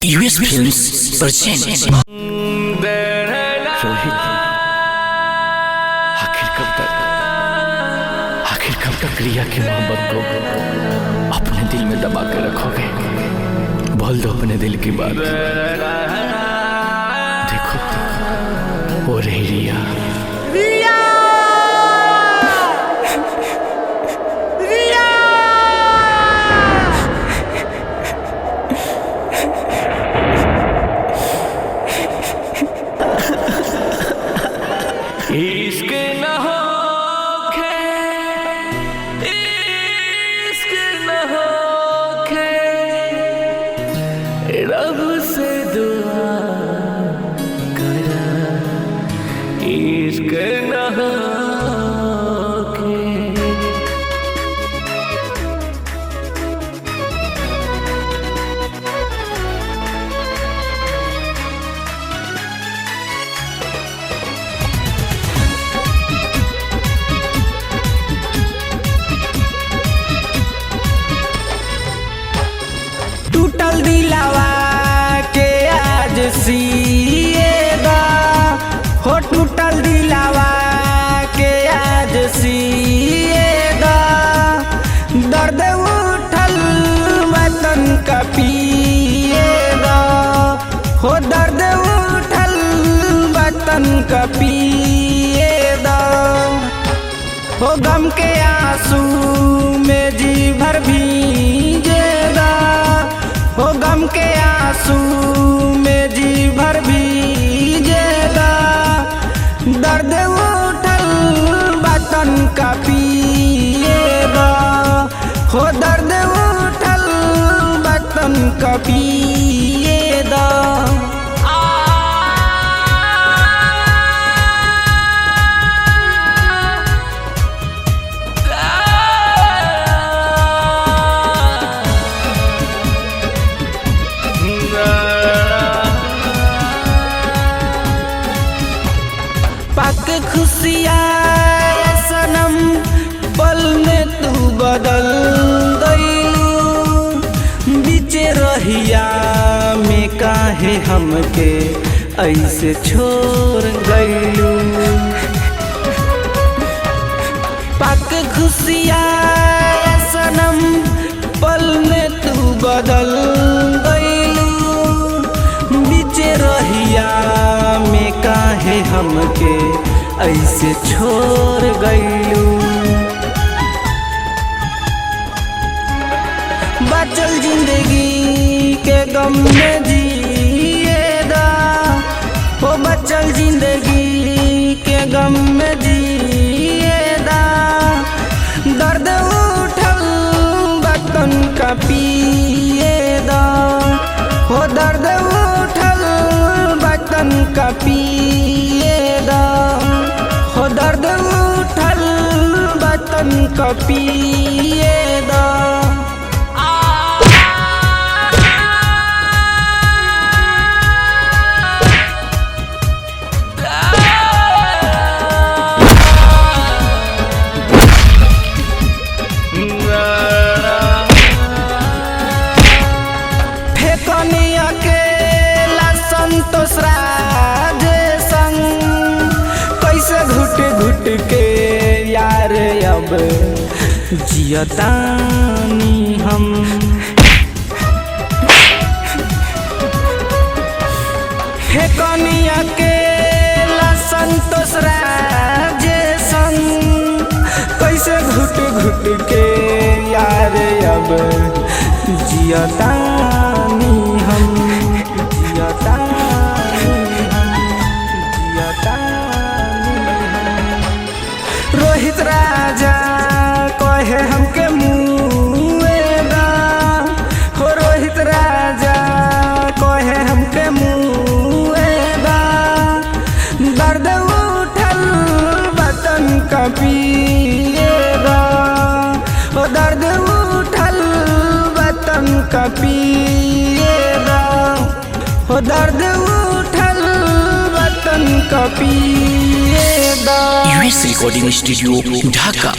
US films present. Rohit, आखिर कब तक रिया की मोहब्बत को अपने दिल में दबा के रखोगे? बोल दो अपने दिल की बात। देखो वो रही रिया। इश्क न होखे, इश्क न होखे, रब से दुआ करा। इश्क न होखे। टूटल दिलावा के आज सिएगा हो, टूटल दिलावा के आज सिएगा। दर्द उठल वतन का पिएगा हो, दर्द उठल वतन का पिएगा हो। गम के आंसू में जी भर भीजेगा हो, गम के आंसू में जी भर भीजेगा। दर्द उठल वतन का पिएगा हो, दर्द उठल वतन का पिएगा। पक खुशियाँ सनम पल में तू बदल गई। बीचे रहिया में काहे हमके ऐसे छोड़ गईलू। पक खुशियाँ सनम पल में तू बदल गईलू। बीचे रहिया में काहे हमके ऐसे छोड़ गईलू। बचल जिंदगी के गम में जिएगा हो, बचल जिंदगी के गम में जिएगा। दर्द उठल वतन का पिएगा हो, दर्द उठल वतन का पिएगा हो, दर्द उठल वतन का पिएगा। फेकनिया के संतोष राजे संग कैसे घुट घुट के यार अब जियतानी हम। फेकनिया के संतोष राजे संग कैसे घुट घुट के यार अब जियतानी हम, जियतानी हम, जियतानी हम। रोहित राजा कहे हमके मुएगा हो, रोहित राजा कहे हमके मुएगा। दर्द उठल वतन का पिएगा हो, दर्द उठल वतन का पिएगा हो, दर्द उठल वतन का पिएगा। यूएस रिकॉर्डिंग स्टूडियो ढाका।